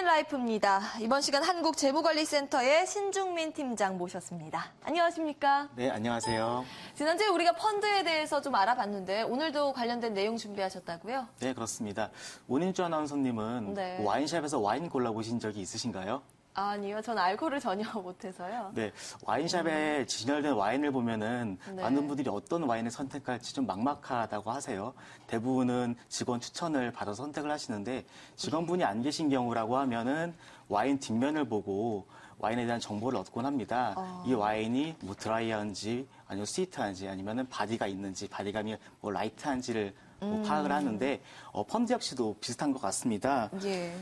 라이프입니다. 이번 시간 한국재무관리센터의 신중민 팀장 모셨습니다. 안녕하십니까? 네, 안녕하세요. 지난주에 우리가 펀드에 대해서 좀 알아봤는데 오늘도 관련된 내용 준비하셨다고요? 네, 그렇습니다. 오인주 아나운서님은 네. 와인샵에서 와인 골라보신 적이 있으신가요? 아니요, 전 알코올을 전혀 못해서요. 네, 와인샵에 진열된 와인을 보면은 네. 많은 분들이 어떤 와인을 선택할지 좀 막막하다고 하세요. 대부분은 직원 추천을 받아서 선택을 하시는데 직원분이 안 계신 경우라고 하면은 와인 뒷면을 보고 와인에 대한 정보를 얻곤 합니다. 이 와인이 뭐 드라이한지 아니면 스위트한지 아니면은 바디가 있는지 바디감이 뭐 라이트한지를 뭐 파악을 하는데 펀드 역시도 비슷한 것 같습니다. 예.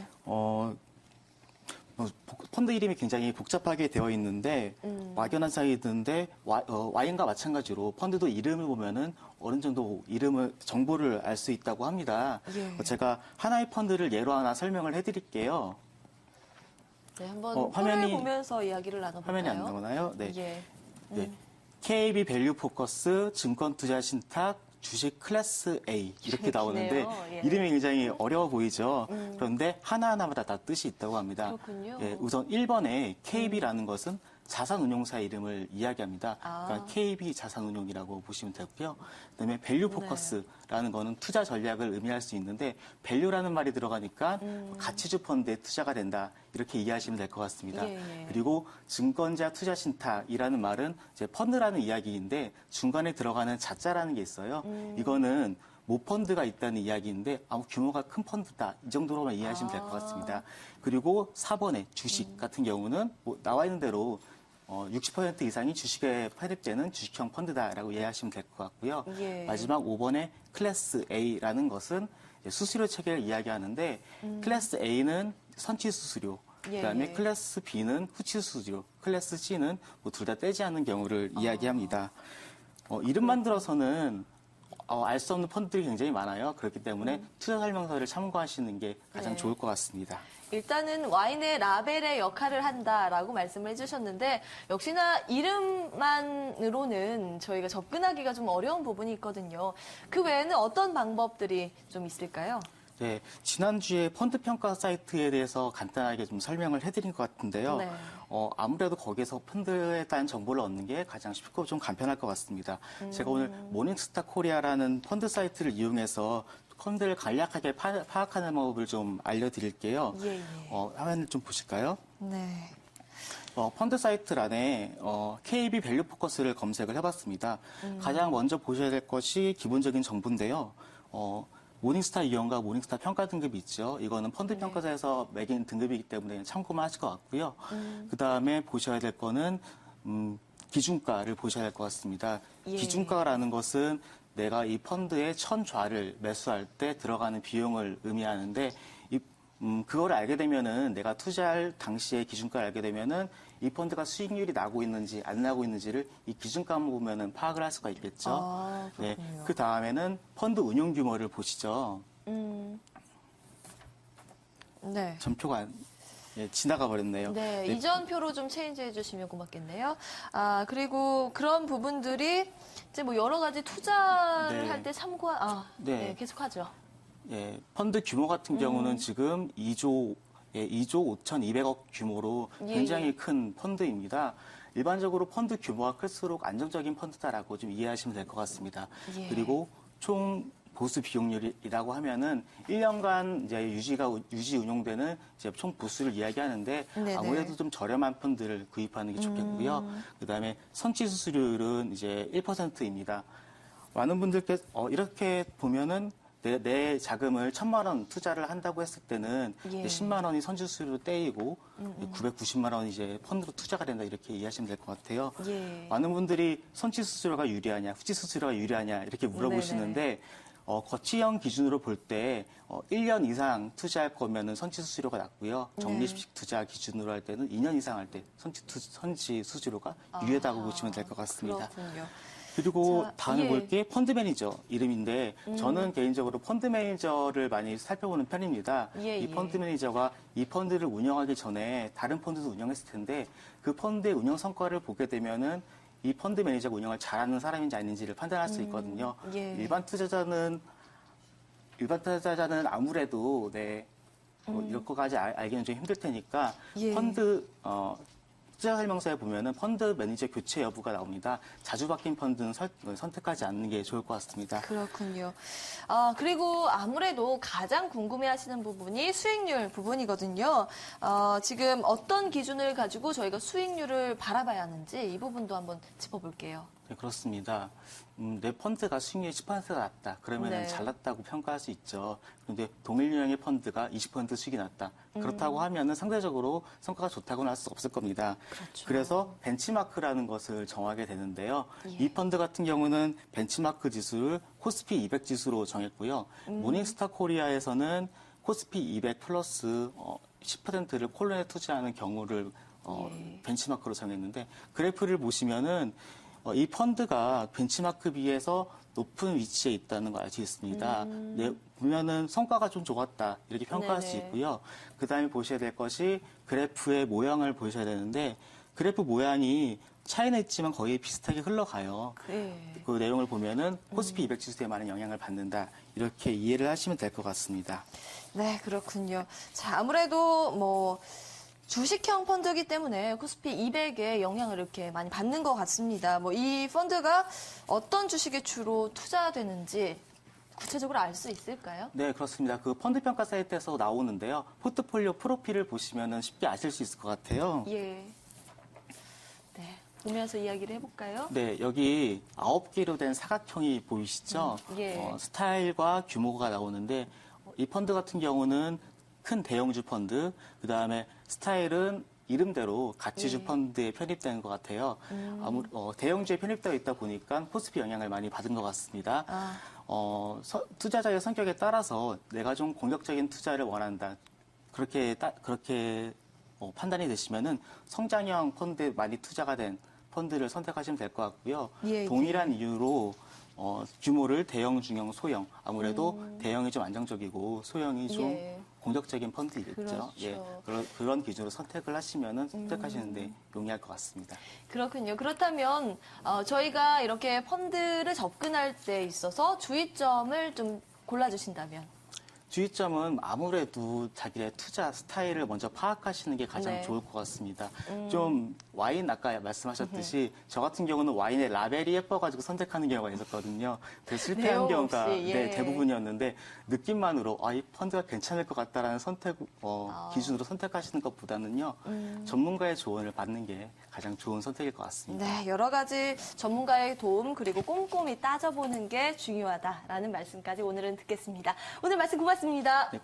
펀드 이름이 굉장히 복잡하게 되어 있는데 막연한 사이드인데 와인과 마찬가지로 펀드도 이름을 보면은 어느 정도 정보를 알 수 있다고 합니다. 예. 제가 하나의 펀드를 예로 하나 설명을 해드릴게요. 네, 한번 화면이 보면서 이야기를 나눠볼까요? 화면이 안 나오나요? 네. 예. 네. KB 밸류 포커스 증권 투자 신탁 주식 클래스 A 이렇게 나오는데 예. 이름이 굉장히 어려워 보이죠. 그런데 하나하나마다 다 뜻이 있다고 합니다. 그렇군요. 예, 우선 1번에 KB라는 것은 자산운용사 이름을 이야기합니다. 그러니까 KB 자산운용이라고 보시면 되고요. 그다음에 밸류 포커스라는 거는 투자 전략을 의미할 수 있는데 밸류라는 말이 들어가니까 가치주 펀드에 투자가 된다 이렇게 이해하시면 될 것 같습니다. 예. 그리고 증권자 투자 신탁이라는 말은 이제 펀드라는 이야기인데 중간에 들어가는 자자라는 게 있어요. 이거는 모펀드가 있다는 이야기인데 규모가 큰 펀드다 이 정도로만 이해하시면 될 것 같습니다. 그리고 4번의 주식 같은 경우는 뭐 나와 있는 대로 60% 이상이 주식에 팔입되는 주식형 펀드다라고 이해하시면 될 것 같고요. 예. 마지막 5번의 클래스 A라는 것은 수수료 체계를 이야기하는데 클래스 A는 선취 수수료, 예, 그다음에 예. 클래스 B는 후치 수수료, 클래스 C는 뭐 둘 다 떼지 않는 경우를 이야기합니다. 이름만 들어서는 알 수 없는 펀드들이 굉장히 많아요. 그렇기 때문에 투자 설명서를 참고하시는 게 가장 네. 좋을 것 같습니다. 일단은 와인의 라벨의 역할을 한다라고 말씀을 해주셨는데 역시나 이름만으로는 저희가 접근하기가 좀 어려운 부분이 있거든요. 그 외에는 어떤 방법들이 좀 있을까요? 네, 지난주에 펀드 평가 사이트에 대해서 간단하게 좀 설명을 해드린 것 같은데요. 네. 아무래도 거기서 펀드에 대한 정보를 얻는 게 가장 쉽고 좀 간편할 것 같습니다. 제가 오늘 모닝스타 코리아라는 펀드 사이트를 이용해서 펀드를 간략하게 파악하는 방법을 좀 알려드릴게요. 예, 예. 화면을 좀 보실까요? 네. 펀드 사이트란에 KB 밸류 포커스를 검색을 해봤습니다. 가장 먼저 보셔야 될 것이 기본적인 정보인데요. 모닝스타 이용과 모닝스타 평가 등급이 있죠. 이거는 펀드 평가사에서 매긴 등급이기 때문에 참고만 하실 것 같고요. 그 다음에 보셔야 될 거는 기준가를 보셔야 될 것 같습니다. 예. 기준가라는 것은 내가 이 펀드의 1000좌를 매수할 때 들어가는 비용을 의미하는데 그거를 알게 되면은 내가 투자할 당시의 기준가를 알게 되면은 이 펀드가 수익률이 나고 있는지 안 나고 있는지를 이 기준가만 보면은 파악을 할 수가 있겠죠. 네. 그 다음에는 펀드 운용 규모를 보시죠. 네. 전표가 지나가 버렸네요. 네, 이전표로 좀 체인지 해주시면 고맙겠네요. 그리고 그런 부분들이 이제 뭐 여러 가지 투자를 네. 할 때 네. 계속하죠. 예, 펀드 규모 같은 경우는 지금 2조 5,200억 규모로 굉장히 예. 큰 펀드입니다. 일반적으로 펀드 규모가 클수록 안정적인 펀드다라고 좀 이해하시면 될 것 같습니다. 예. 그리고 총 보수 비용률이라고 하면은 1년간 이제 유지 운용되는 이제 총 보수를 이야기하는데 네네. 아무래도 좀 저렴한 펀드를 구입하는 게 좋겠고요. 그다음에 선취 수수료율은 이제 1%입니다. 많은 분들께 이렇게 보면은 내 자금을 1,000만 원 투자를 한다고 했을 때는 예. 10만 원이 선주수로 떼이고 990만 원이 이제 펀드로 투자가 된다 이렇게 이해하시면 될 것 같아요. 예. 많은 분들이 선취 수수료가 유리하냐, 후지 수수료가 유리하냐 이렇게 물어보시는데 거치형 기준으로 볼 때 1년 이상 투자할 거면은 선취 수수료가 낮고요. 적립식 투자 기준으로 할 때는 2년 이상 할 때 선취 수수료가 유리하다고 보시면 될 것 같습니다. 그렇군요. 그리고 자, 다음에 예. 볼 게 펀드 매니저 이름인데 저는 개인적으로 펀드 매니저를 많이 살펴보는 편입니다. 예, 이 예. 펀드 매니저가 이 펀드를 운영하기 전에 다른 펀드도 운영했을 텐데 그 펀드의 운영 성과를 보게 되면은 이 펀드 매니저가 운영을 잘하는 사람인지 아닌지를 판단할 수 있거든요. 예. 일반 투자자는 아무래도 이럴 거까지 알기는 좀 힘들 테니까 예. 펀드 투자 설명서에 보면은 펀드 매니저 교체 여부가 나옵니다. 자주 바뀐 펀드는 선택하지 않는 게 좋을 것 같습니다. 그렇군요. 그리고 아무래도 가장 궁금해하시는 부분이 수익률 부분이거든요. 지금 어떤 기준을 가지고 저희가 수익률을 바라봐야 하는지 이 부분도 한번 짚어볼게요. 네, 그렇습니다. 내 펀드가 수익률이 10%가 낮다. 그러면 네. 잘났다고 평가할 수 있죠. 그런데 동일 유형의 펀드가 20% 수익이 났다. 그렇다고 하면은 상대적으로 성과가 좋다고는 할 수 없을 겁니다. 그렇죠. 그래서 벤치마크라는 것을 정하게 되는데요. 예. 이 펀드 같은 경우는 벤치마크 지수를 코스피 200 지수로 정했고요. 모닝스타 코리아에서는 코스피 200 플러스 10%를 콜론에 투자하는 경우를 예. 벤치마크로 정했는데 그래프를 보시면은 이 펀드가 벤치마크 비해서 높은 위치에 있다는 걸 알 수 있습니다. 네, 보면은 성과가 좀 좋았다 이렇게 평가할 수 네네. 있고요. 그 다음에 보셔야 될 것이 그래프의 모양을 보셔야 되는데 그래프 모양이 차이는 있지만 거의 비슷하게 흘러가요. 예. 그 내용을 보면은 코스피 200 지수에 많은 영향을 받는다 이렇게 이해를 하시면 될 것 같습니다. 네, 그렇군요. 자, 아무래도 뭐 주식형 펀드이기 때문에 코스피 200에 영향을 이렇게 많이 받는 것 같습니다. 뭐 이 펀드가 어떤 주식에 주로 투자되는지 구체적으로 알 수 있을까요? 네, 그렇습니다. 그 펀드 평가 사이트에서 나오는데요. 포트폴리오 프로필을 보시면은 쉽게 아실 수 있을 것 같아요. 예. 네, 보면서 이야기를 해볼까요? 네, 여기 9개로 된 사각형이 보이시죠? 예. 스타일과 규모가 나오는데 이 펀드 같은 경우는 큰 대형주 펀드, 그 다음에 스타일은 이름대로 가치주 예. 펀드에 편입된 것 같아요. 대형주에 편입되어 있다 보니까 코스피 영향을 많이 받은 것 같습니다. 아. 투자자의 성격에 따라서 내가 좀 공격적인 투자를 원한다. 그렇게 판단이 되시면은 성장형 펀드에 많이 투자가 된 펀드를 선택하시면 될 것 같고요. 예, 동일한 이유로 규모를 대형, 중형, 소형. 아무래도 대형이 좀 안정적이고 소형이 좀 예. 공격적인 펀드이겠죠. 그렇죠. 예, 그런 기준으로 선택을 하시면은 선택하시는데 용이할 것 같습니다. 그렇군요. 그렇다면 저희가 이렇게 펀드를 접근할 때 있어서 주의점을 좀 골라주신다면? 주의점은 아무래도 자기의 투자 스타일을 먼저 파악하시는 게 가장 네. 좋을 것 같습니다. 좀 와인 아까 말씀하셨듯이 저 같은 경우는 와인의 라벨이 예뻐가지고 선택하는 경우가 있었거든요. 그래서 실패한 내용 경우가 없이, 예. 네, 대부분이었는데 느낌만으로 이 펀드가 괜찮을 것 같다라는 기준으로 선택하시는 것보다는요. 전문가의 조언을 받는 게 가장 좋은 선택일 것 같습니다. 네, 여러 가지 전문가의 도움 그리고 꼼꼼히 따져보는 게 중요하다라는 말씀까지 오늘은 듣겠습니다. 오늘 말씀 고맙습니다. 네,